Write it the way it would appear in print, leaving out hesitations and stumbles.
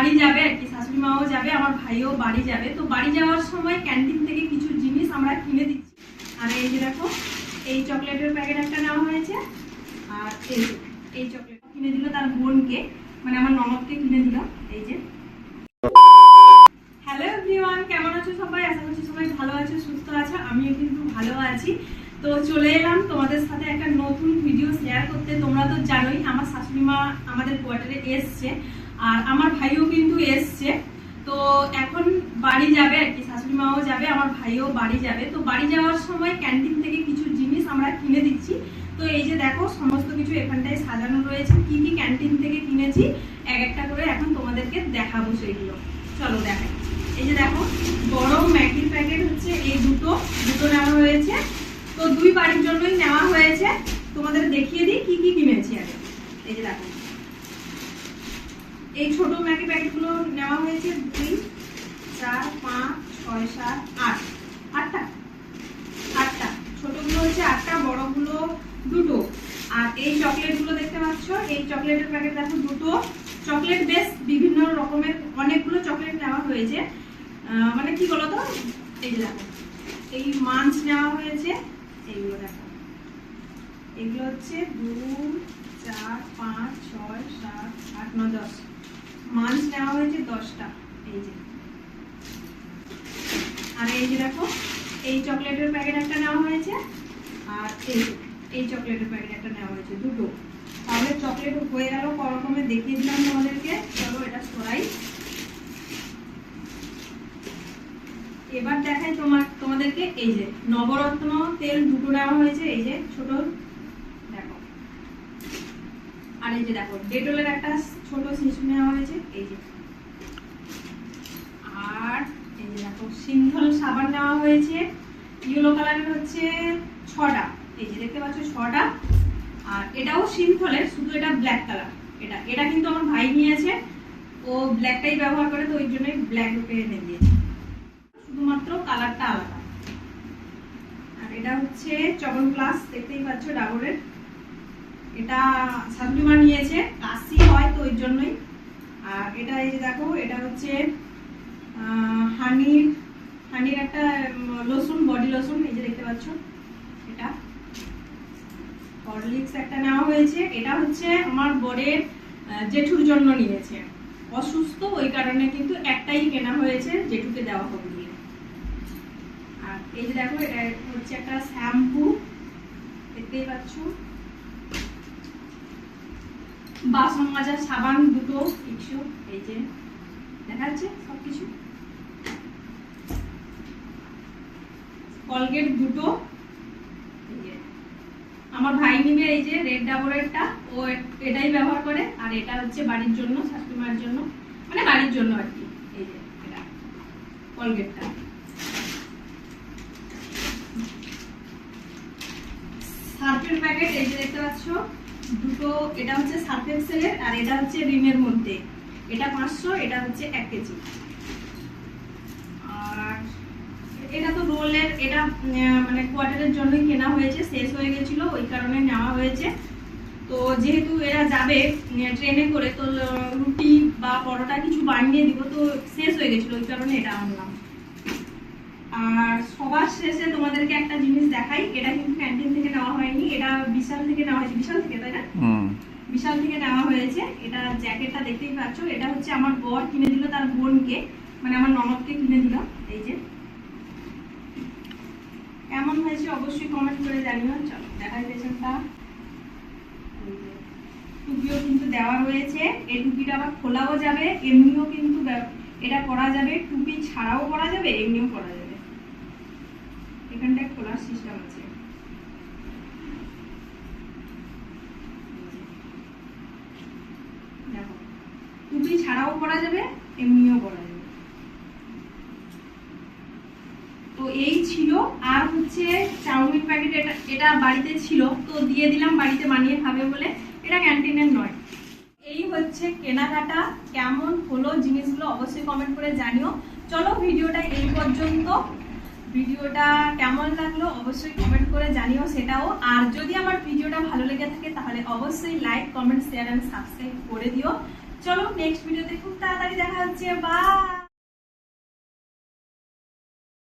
বাড়ি যাবে আর কি, শাশুড়ি মাও যাবে, আমার ভাইও বাড়ি যাবে। তো বাড়ি যাওয়ার সময় ক্যান্টিন থেকে কিছু জিনিস আমরা কিনে দিচ্ছি। আর এই যে দেখো, এই চকলেটের প্যাকেট একটা নেওয়া হয়েছে। আর এই চকলেট কিনে দিল তার বোনকে, মানে আমার ননদকে কিনে দিল। এই যে হ্যালো এভরিওয়ান, কেমন আছো সবাই? আশা করছি সবাই ভালো আছো, সুস্থ আছো। আমিও কিন্তু ভালো আছি। তো চলে এলাম তোমাদের সাথে একটা নতুন ভিডিও শেয়ার করতে। তোমরা তো জানোই আমার শাশুড়ি মা আমাদের কোয়ার্টারে এসছে, আর আমার ভাইও কিন্তু এসছে। তো এখন বাড়ি যাবে আর কি, শাশুড়ি মাও যাবে, আমার ভাইও বাড়ি যাবে। তো বাড়ি যাওয়ার সময় ক্যান্টিন থেকে কিছু জিনিস আমরা কিনে দিচ্ছি। তো এই যে দেখো, সমস্ত কিছু এখানটায় সাজানো রয়েছে। কি কি ক্যান্টিন থেকে কিনেছি এক একটা করে এখন তোমাদেরকে দেখাবো সেগুলো। চলো দেখাই। এই যে দেখো, বড় ম্যাগির প্যাকেট হচ্ছে এই দুটো নেওয়া হয়েছে। তো দুই বাড়ির জন্যই নেওয়া হয়েছে। তোমাদের দেখিয়ে দিই কি কি কিনেছি আগে। এই যে দেখো, এই ছোট ম্যাগি প্যাকেটগুলো নেওয়া হয়েছে 2, 4, 5, 6, 7, 8 আটটা। ছোটগুলো হচ্ছে 8টা, বড়গুলো 2টো। আর এই চকলেটগুলো দেখতে পাচ্ছ, এই চকলেটের প্যাকেট দেখো 2টো। চকলেট বেশ বিভিন্ন রকমের অনেকগুলো চকলেট নেওয়া হয়েছে। মানে কি বলতো, এই যে দেখো, এই মাঞ্চ নেওয়া হয়েছে। এইগুলো দেখো, এগুলো হচ্ছে 2, 4, 5, 6, 7, 8, 9, 10 মাঞ্চ নেওয়া হয়েছে 10টা। এই যে, আর এই যে দেখো, এই চকলেটের প্যাকেট একটা নেওয়া হয়েছে। আর এই চকলেটের প্যাকেট একটা নেওয়া হয়েছে 2টো। তাহলে চকলেট হয়ে গেল ক রকমের দেখিয়ে দিলাম তোমাদেরকে। চলো এটা সরাই। এবার দেখাই তোমাদেরকে। এই যে নবরত্ন তেল 2টো নেওয়া হয়েছে, এই যে ছোট দেখো। আর এই যে দেখো, ডেটলের একটা ছোট শিশু নেওয়া হয়েছে, এই যে। আর এই যে দেখো, সিন্থল সাবান নেওয়া হয়েছে, ইয়েলো কালারের হচ্ছে 6টা। এই যে দেখতে পাচ্ছ 6টা। আর এটাও সিন্থলের, শুধু এটা ব্ল্যাক কালার। এটা কিন্তু আমার ভাই নিয়েছে, ও ব্ল্যাকটাই ব্যবহার করে, তো ওই জন্যই ব্ল্যাক ওকে এনে দিয়েছে, শুধুমাত্র কালারটা আলাদা। আর এটা হচ্ছে চবন প্লাস, দেখতেই পাচ্ছ ডাবরের। এটা শাশুড়ি মা নিয়েছে, কাশি হয় তো ওই জন্যই। আর এটা এই যে দেখো, এটা হচ্ছে হানির একটা লোশন, বডি লোশন। এই যে দেখতে পাচ্ছ, এটা হরলিক্স একটা নেওয়া হয়েছে। এটা হচ্ছে আমার বরের জেঠুর জন্য নিয়েছে, অসুস্থ ওই কারণে কিন্তু একটাই কেনা হয়েছে, জেঠুকে দেওয়া হবে বলে। আর এই যে দেখো, এটা হচ্ছে একটা শ্যাম্পু, দেখতেই পাচ্ছ। বাসন মাজার সাবান 2টো, এই যে দেখা যাচ্ছে সবকিছু। কলগেট 2টো। আমার ভাই নিবে এই যে রেড ডাবরেরটা, ও এটাই ব্যবহার করে। আর এটা হচ্ছে বাড়ির জন্য, শাশুড়ি মার জন্য, মানে বাড়ির জন্য আর কি। এই যে এটা কলগেটটা। সার্ফের প্যাকেট এই যে দেখতে পাচ্ছ 2টো। এটা হচ্ছে সার্ফ এক্সেলের, আর এটা হচ্ছে রিমের মধ্যে। এটা 500, এটা হচ্ছে 1 কেজি। আর এটা তো রোলের, এটা মানে কোয়ার্টারের জন্যই কেনা হয়েছে, শেষ হয়ে গেছিল ওই কারণে নেওয়া হয়েছে। তো যেহেতু এরা যাবে ট্রেনে করে, তো রুটি বা পরোটা কিছু বানিয়ে দিব, তো শেষ হয়ে গেছিল ওই কারণে এটা আনলাম। আর সবার শেষে তোমাদেরকে একটা জিনিস দেখাই। এটা কিন্তু ক্যান্টিন থেকে নেওয়া হয়নি, এটা বিশাল থেকে নেওয়া হয়েছে। বিশাল থেকে, তাই না? বিশাল থেকে নেওয়া হয়েছে। এটা জ্যাকেটটা দেখতেই পাচ্ছ, এটা হচ্ছে আমার বর কিনে দিল তার বোনকে, মানে আমার ননদকে কিনে দিল। এই যে কেমন হয়েছে অবশ্যই কমেন্ট করে জানিও। চলো দেখাই পেছনটা। টুপিও কিন্তু দেওয়া রয়েছে। এই টুপিটা আবার খোলাও যাবে, এমনিও কিন্তু এটা পরা যাবে, টুপি ছাড়াও পরা যাবে, এমনিও পরা যাবে। এখানটায় খোলার সিস্টেম আছে। দেখো, টুপি ছাড়াও পরা যাবে, এমনিও পরা যাবে। তো এই ছিল। আর হচ্ছে চাউমিন প্যাকেট, এটা বাড়িতে ছিল, তো দিয়ে দিলাম, বাড়িতে বানিয়ে খাবে বলে। এটা ক্যান্টিনের নয়। এই হচ্ছে কেনাকাটা। কেমন হলো জিনিসগুলো অবশ্যই কমেন্ট করে জানিও। চলো ভিডিওটা এই পর্যন্ত। ভিডিওটা কেমন লাগলো অবশ্যই কমেন্ট করে জানিও সেটাও। আর যদি আমার ভিডিওটা ভালো লেগে থাকে তাহলে অবশ্যই like, comment, share and subscribe করে দিও। চলো নেক্সট ভিডিওতে খুব তাড়াতাড়ি দেখা হচ্ছে, বাই।